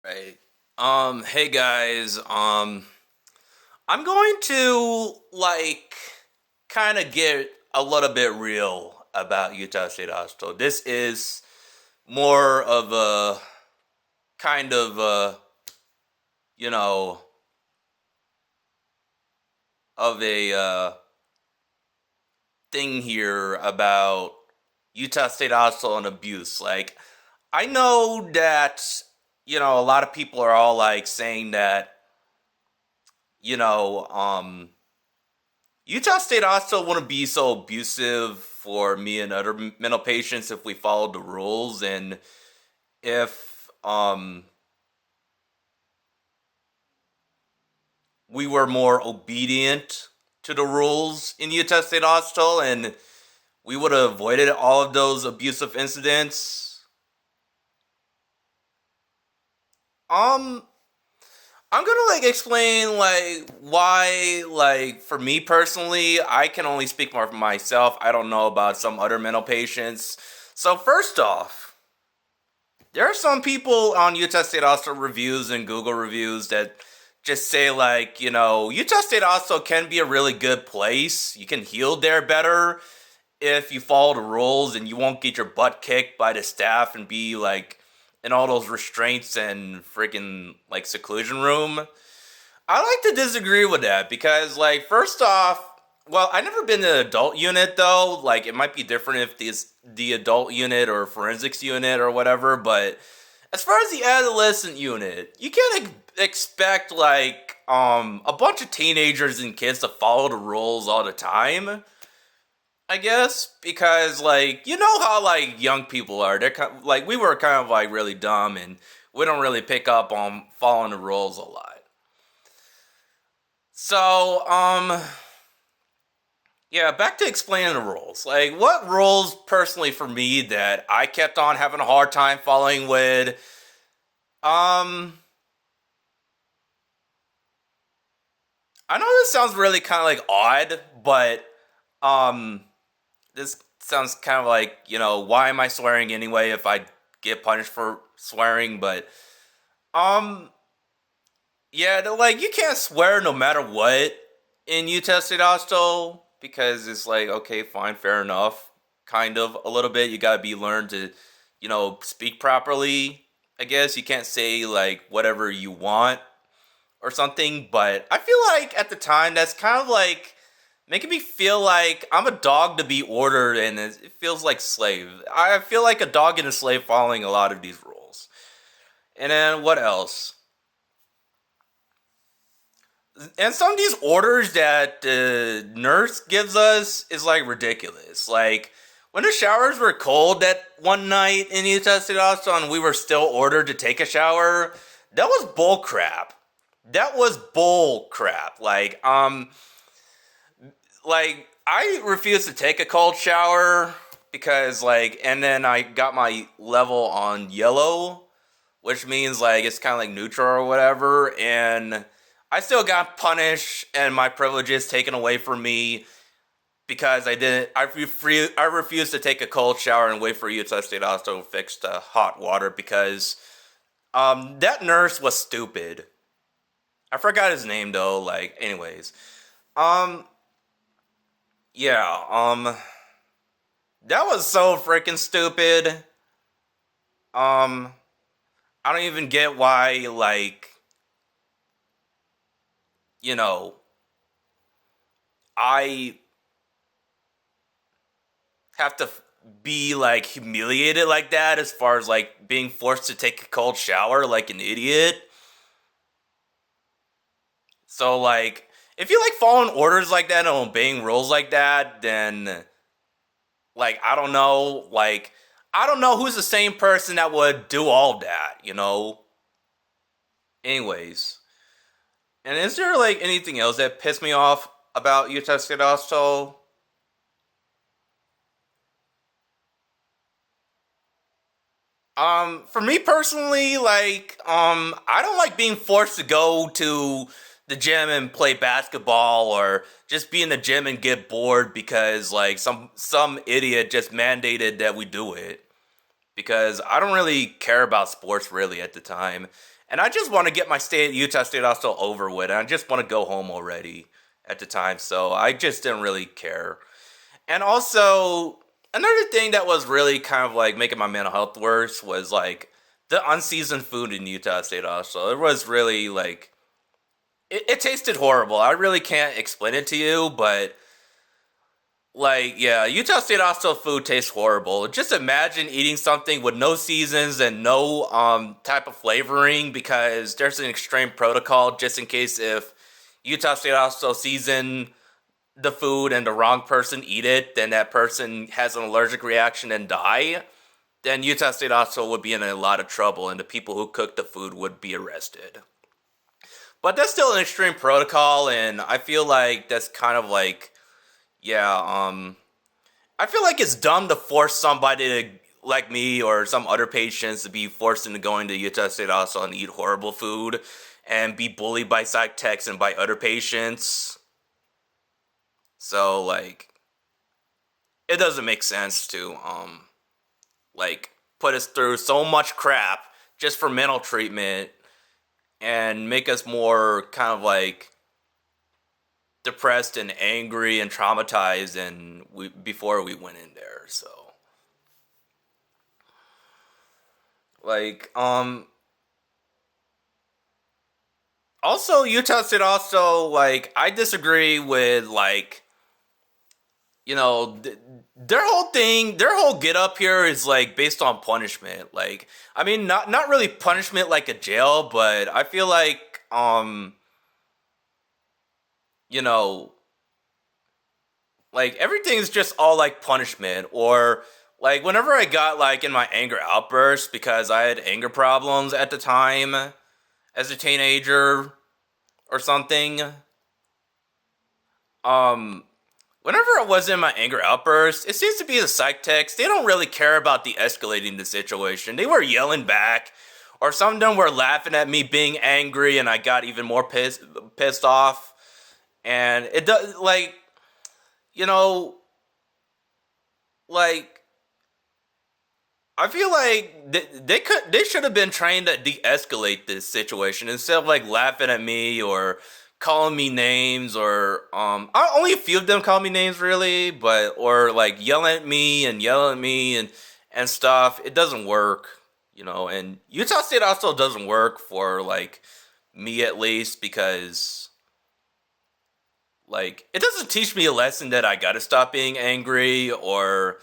Right. Hey guys, I'm going to kind of get a little bit real about Utah State Hospital. This is more of a kind of you know, of a thing here about Utah State Hospital and abuse. I know that, a lot of people are all saying that, you know, um Utah State Hospital wouldn't be so abusive for me and other mental patients if we followed the rules and if we were more obedient to the rules in Utah State Hospital, and we would have avoided all of those abusive incidents. Um I'm gonna explain why, for me personally, I can only speak more for myself. I don't know about some other mental patients. So first off, there are some people on Utah State Hospital reviews and Google reviews that just say Utah State Hospital can be a really good place. You can heal there better if you follow the rules, and you won't get your butt kicked by the staff and be in all those restraints and freaking seclusion room. I like to disagree with that because, first off, well, I've never been to the adult unit though. It might be different if the adult unit or forensics unit or whatever. But as far as the adolescent unit, you can't expect a bunch of teenagers and kids to follow the rules all the time. I guess because you know how young people are. They're we were kind of really dumb, and we don't really pick up on following the rules a lot. So, yeah, back to explaining the rules. What rules, personally, for me, that I kept on having a hard time following with, um, I know this sounds really kind of odd, but, um, this sounds kind of why am I swearing anyway if I get punished for swearing? But, um, yeah, you can't swear no matter what in Utah State Hostel because it's okay, fine, fair enough. Kind of a little bit. You gotta be learned to, speak properly. I guess you can't say whatever you want or something. But I feel at the time that's kind of making me feel like I'm a dog to be ordered, and it feels like slave. I feel like a dog and a slave following a lot of these rules. And then what else? And some of these orders that the nurse gives us is ridiculous. When the showers were cold that one night in Utah State Hospital and we were still ordered to take a shower, that was bull crap. That was bull crap. I refused to take a cold shower because and then I got my level on yellow, which means it's kind of neutral or whatever, and I still got punished and my privileges taken away from me because I didn't. I refused to take a cold shower and wait for Utah State Hospital to fix the hot water because that nurse was stupid. I forgot his name though. Anyways, um, yeah, that was so freaking stupid. Um, I don't even get why you know I have to be humiliated like that as far as being forced to take a cold shower like an idiot. So if you following orders like that and obeying rules like that, then I don't know, I don't know who's the same person that would do all that. Anyways, and is there anything else that pissed me off about Utah State Hospital? For me personally, I don't like being forced to go to the gym and play basketball or just be in the gym and get bored because some idiot just mandated that we do it. Because I don't really care about sports really at the time. and I just want to get my stay at Utah State Hospital over with, and I just want to go home already at the time, so I just didn't really care. And also, another thing that was really kind of like making my mental health worse was like the unseasoned food in Utah State Hospital. It was really like it tasted horrible. I really can't explain it to you, but like, yeah, Utah State Hospital food tastes horrible. Just imagine eating something with no seasons and no type of flavoring, because there's an extreme protocol just in case if Utah State Hospital season the food and the wrong person eat it, then that person has an allergic reaction and die. Then Utah State Hospital would be in a lot of trouble, and the people who cooked the food would be arrested. But that's still an extreme protocol, and I feel like that's kind of like, yeah, I feel like it's dumb to force somebody to, like me or some other patients, to be forced into going to Utah State Hospital and eat horrible food and be bullied by psych techs and by other patients. So, like, it doesn't make sense to, like, put us through so much crap just for mental treatment and make us more kind of like depressed and angry and traumatized before we went in there. So like also Utah State also, like, I disagree with, like, you know, their whole get up here is like based on punishment. Like, I mean, not really punishment like a jail, but I feel like you know, like everything's just all like punishment. Or like whenever I got like in my anger outbursts because I had anger problems at the time as a teenager or something, whenever I was in my anger outburst, it seems to be the psych techs. They don't really care about de-escalating the situation. They were yelling back, or some of them were laughing at me being angry, and I got even more pissed off. And it does, like, you know, like, I feel like they should have been trained to de-escalate this situation instead of like laughing at me or calling me names, or only a few of them call me names really, but or like yelling at me and stuff. It doesn't work, you know. And Utah State also doesn't work for like me, at least, because like it doesn't teach me a lesson that I gotta stop being angry, or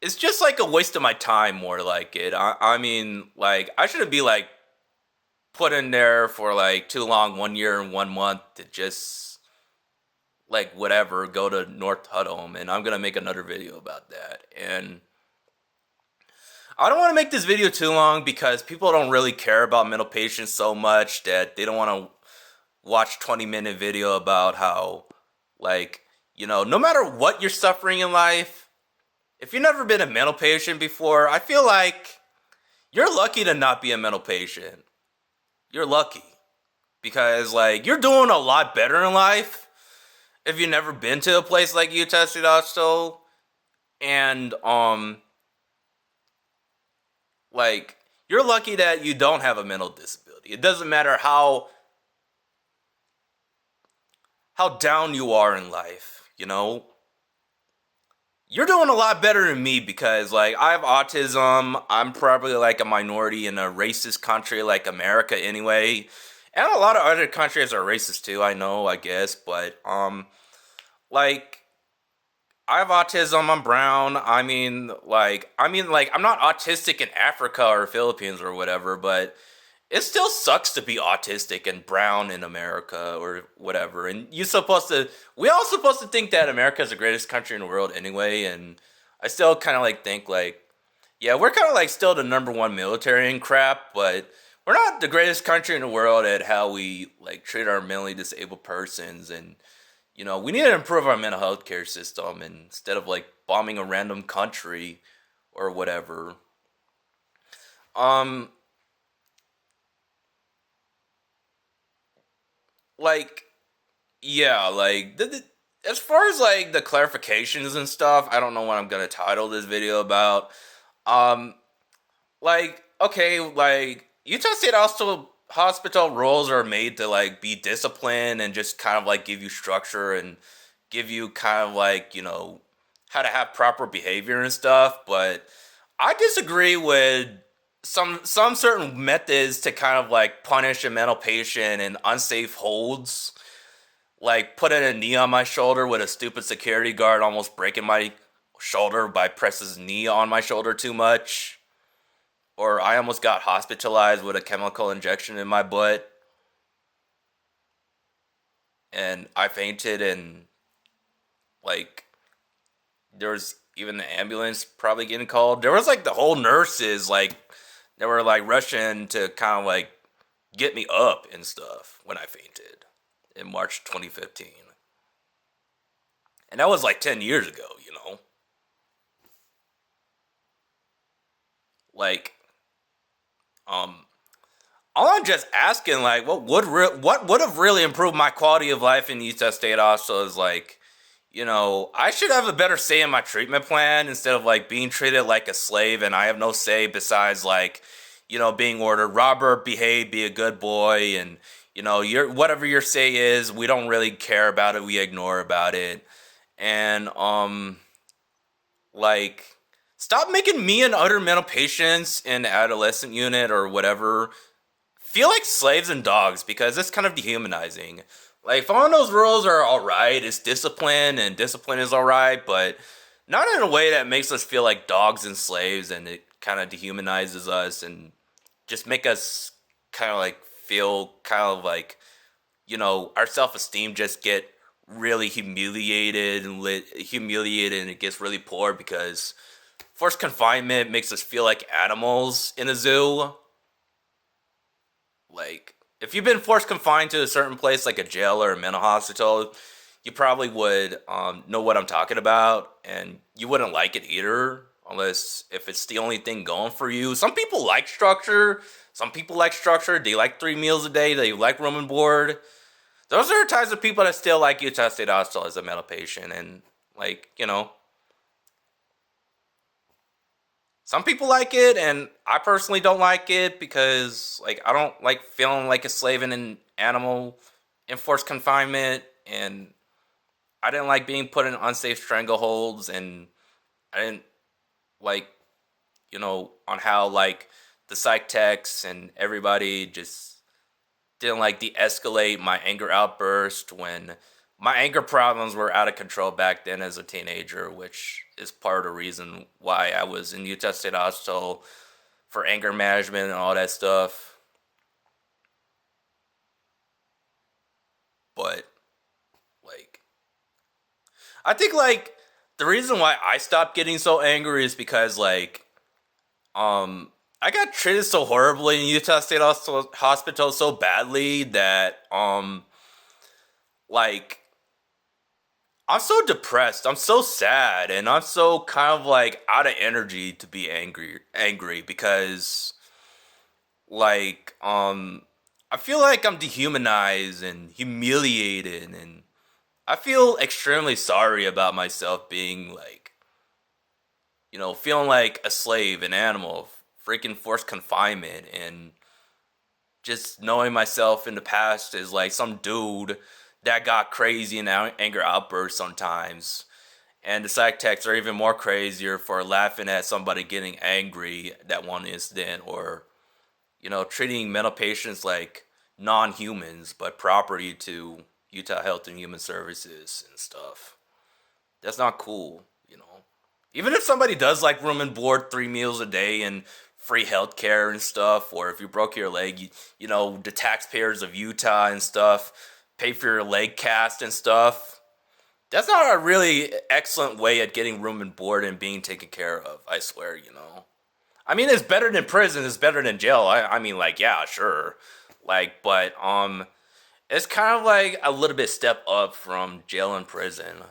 it's just like a waste of my time, more like it. I mean, like, I shouldn't be like put in there for like too long, 1 year and 1 month, to just like whatever, go to North Hudhome. And I'm gonna make another video about that. And I don't want to make this video too long because people don't really care about mental patients so much that they don't want to watch 20-minute video about how, like, you know, no matter what you're suffering in life, if you've never been a mental patient before, I feel like you're lucky to not be a mental patient. You're lucky. Because, like, you're doing a lot better in life if you've never been to a place like Utah State Hospital. And, like, you're lucky that you don't have a mental disability. It doesn't matter how down you are in life, you know? You're doing a lot better than me because, like, I have autism. I'm probably, like, a minority in a racist country like America anyway. And a lot of other countries are racist too, I know, I guess. But, like, I have autism. I'm brown. I mean, like, I'm not autistic in Africa or Philippines or whatever, but it still sucks to be autistic and brown in America or whatever. And we all supposed to think that America is the greatest country in the world anyway. And I still kind of like think like, yeah, we're kind of like still the #1 military and crap, but we're not the greatest country in the world at how we like treat our mentally disabled persons. And, you know, we need to improve our mental health care system instead of like bombing a random country or whatever. Like, yeah, like as far as like the clarifications and stuff, I don't know what I'm gonna title this video about. Um, like, okay, like Utah State Hospital rules are made to like be disciplined and just kind of like give you structure and give you kind of like, how to have proper behavior and stuff. But I disagree with some certain methods to kind of like punish a mental patient in unsafe holds. Like putting a knee on my shoulder with a stupid security guard almost breaking my shoulder by pressing his knee on my shoulder too much. Or I almost got hospitalized with a chemical injection in my butt. And I fainted, and like there was even the ambulance probably getting called. There was like the whole nurses like they were like rushing to kind of like get me up and stuff when I fainted in March 2015. And that was like 10 years ago, Like, um, all I'm just asking, like, what would have really improved my quality of life in Utah State Hospital is like, I should have a better say in my treatment plan instead of like being treated like a slave and I have no say besides like, being ordered, Robert, behave, be a good boy, and your whatever your say is, we don't really care about it, we ignore about it, and like stop making me and other mental patients in the adolescent unit or whatever feel like slaves and dogs because it's kind of dehumanizing. Like, following those rules are alright, it's discipline, and discipline is alright, but not in a way that makes us feel like dogs and slaves, and it kind of dehumanizes us and just make us kind of like feel kind of like, our self-esteem just get really humiliated and it gets really poor because forced confinement makes us feel like animals in a zoo. Like, if you've been forced confined to a certain place, like a jail or a mental hospital, you probably would know what I'm talking about, and you wouldn't like it either, unless if it's the only thing going for you. Some people like structure. Some people like structure. They like 3 meals a day. They like room and board. Those are the types of people that still like Utah State Hospital as a mental patient, and like, some people like it, and I personally don't like it because, like, I don't like feeling like a slave in an animal in forced confinement, and I didn't like being put in unsafe strangleholds, and I didn't like, on how, like, the psych techs and everybody just didn't, like, de-escalate my anger outburst when my anger problems were out of control back then as a teenager, which is part of the reason why I was in Utah State Hospital for anger management and all that stuff. But, like, I think, like, the reason why I stopped getting so angry is because, like, I got treated so horribly in Utah State Hospital so badly that, like, I'm so depressed. I'm so sad, and I'm so kind of like out of energy to be angry because like I feel like I'm dehumanized and humiliated, and I feel extremely sorry about myself being like, feeling like a slave, an animal, freaking forced confinement, and just knowing myself in the past as like some dude that got crazy in anger outbursts sometimes. And the psych techs are even more crazier for laughing at somebody getting angry that one incident, or, treating mental patients like non-humans but property to Utah Health and Human Services and stuff. That's not cool. Even if somebody does like room and board, 3 meals a day, and free health care and stuff, or if you broke your leg, the taxpayers of Utah and stuff pay for your leg cast and stuff. That's not a really excellent way at getting room and board and being taken care of, I swear. I mean, it's better than prison, it's better than jail. I mean, like, yeah, sure. Like, but, it's kind of like a little bit step up from jail and prison.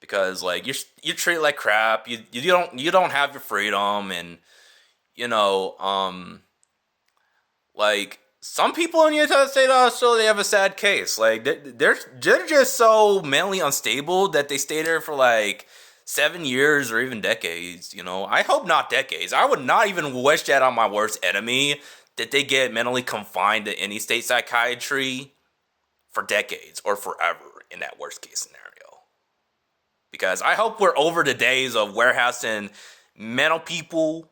Because, like, you treat like crap, you don't have your freedom, and, like, some people in Utah State also, they have a sad case. Like, they're just so mentally unstable that they stay there for, like, 7 years or even decades, you know. I hope not decades. I would not even wish that on my worst enemy, that they get mentally confined to any state psychiatry for decades or forever in that worst case scenario. Because I hope we're over the days of warehousing mental people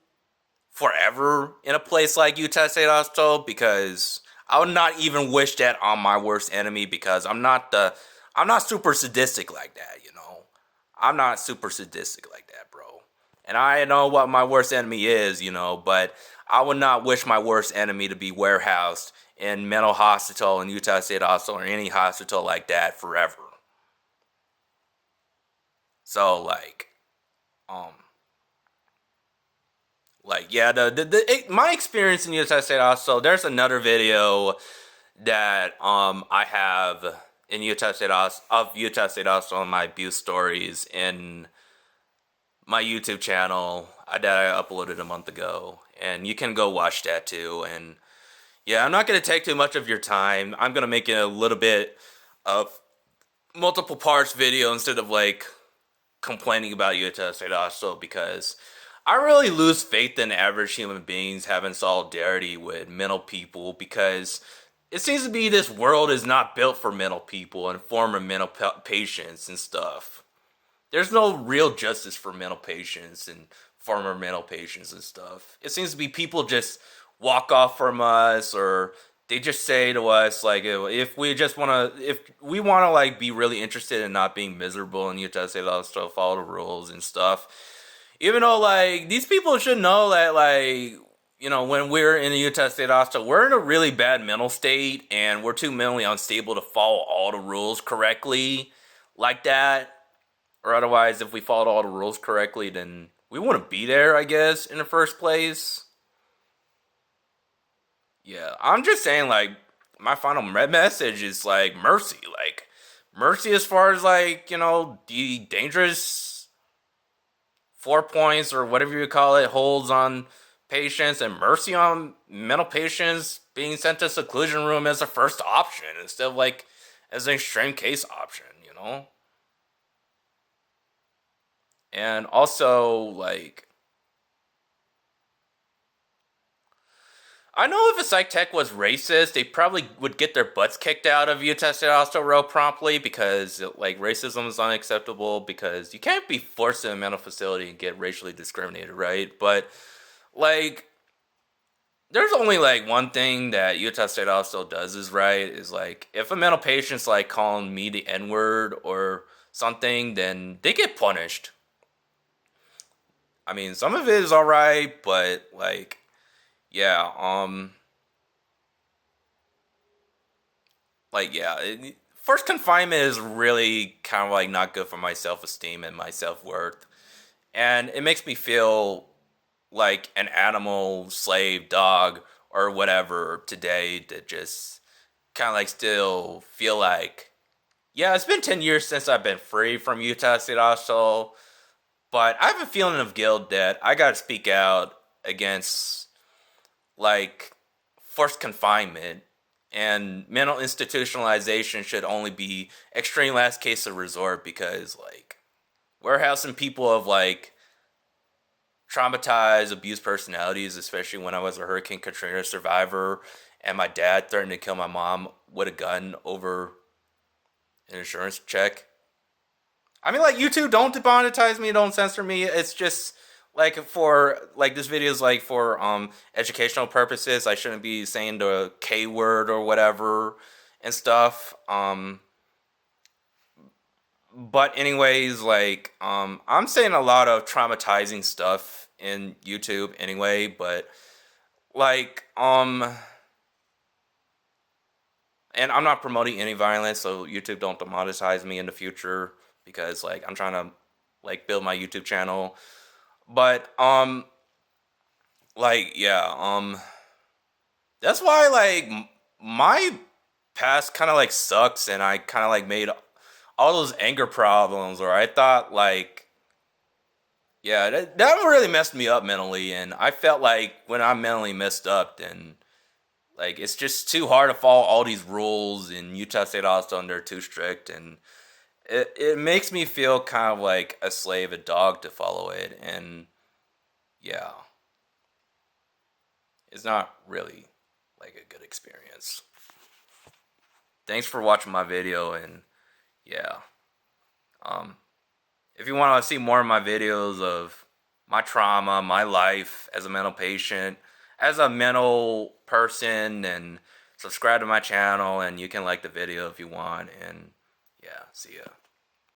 forever in a place like Utah State Hospital, because I would not even wish that on my worst enemy, because I'm not super sadistic like that, you know. I'm not super sadistic like that, bro. And I know what my worst enemy is, you know, but I would not wish my worst enemy to be warehoused in mental hospital in Utah State Hospital or any hospital like that forever. So um, yeah, my experience in Utah State Hospital. There's another video that I have in Utah State of Utah State Hospital and my abuse stories in my YouTube channel that I uploaded a month ago, and you can go watch that too. And yeah, I'm not gonna take too much of your time. I'm gonna make it a little bit of multiple parts video instead of complaining about Utah State Hospital, because I really lose faith in average human beings having solidarity with mental people, because it seems to be this world is not built for mental people and former mental patients and stuff. There's no real justice for mental patients and former mental patients and stuff. It seems to be people just walk off from us, or they just say to us if we want to be really interested in not being miserable and you just say to follow the rules and stuff. Even though these people should know that when we're in the Utah State Hospital, we're in a really bad mental state and we're too mentally unstable to follow all the rules correctly like that. Or otherwise, if we followed all the rules correctly, then we wouldn't be there, I guess, in the first place. Yeah, I'm just saying, my final message is, mercy. Mercy as far as, the dangerous 4 points or whatever you call it holds on patients, and mercy on mental patients being sent to seclusion room as a first option instead of, as an extreme case option, you know? And also, I know if a psych tech was racist, they probably would get their butts kicked out of Utah State Hospital real promptly, because racism is unacceptable, because you can't be forced in a mental facility and get racially discriminated, right? But there's only one thing that Utah State Hospital does is right, is if a mental patient's calling me the N-word or something, then they get punished. I mean, some of it is alright, but yeah, first confinement is really kind of not good for my self-esteem and my self-worth. And it makes me feel like an animal, slave, dog, or whatever today, that just kind of still feel yeah, it's been 10 years since I've been free from Utah State Hospital, but I have a feeling of guilt that I gotta speak out against forced confinement, and mental institutionalization should only be extreme last case of resort, because warehousing people of traumatized abused personalities, especially when I was a Hurricane Katrina survivor and my dad threatened to kill my mom with a gun over an insurance check. I mean, YouTube, don't demonetize me, don't censor me. It's just for this video is for educational purposes. I shouldn't be saying the K word or whatever and stuff. But anyways, I'm saying a lot of traumatizing stuff in YouTube anyway, but and I'm not promoting any violence, so YouTube, don't demonetize me in the future, because I'm trying to build my YouTube channel. But yeah, that's why my past kind of sucks, and I kind of made all those anger problems, or I thought yeah, that really messed me up mentally, and I felt when I'm mentally messed up, then it's just too hard to follow all these rules in Utah State Hospital, and they're too strict, and it makes me feel kind of like a slave, a dog to follow it, and yeah, it's not really like a good experience. Thanks for watching my video, and yeah, um, if you want to see more of my videos of my trauma, my life as a mental patient, as a mental person, and subscribe to my channel, and you can like the video if you want, and yeah, see ya.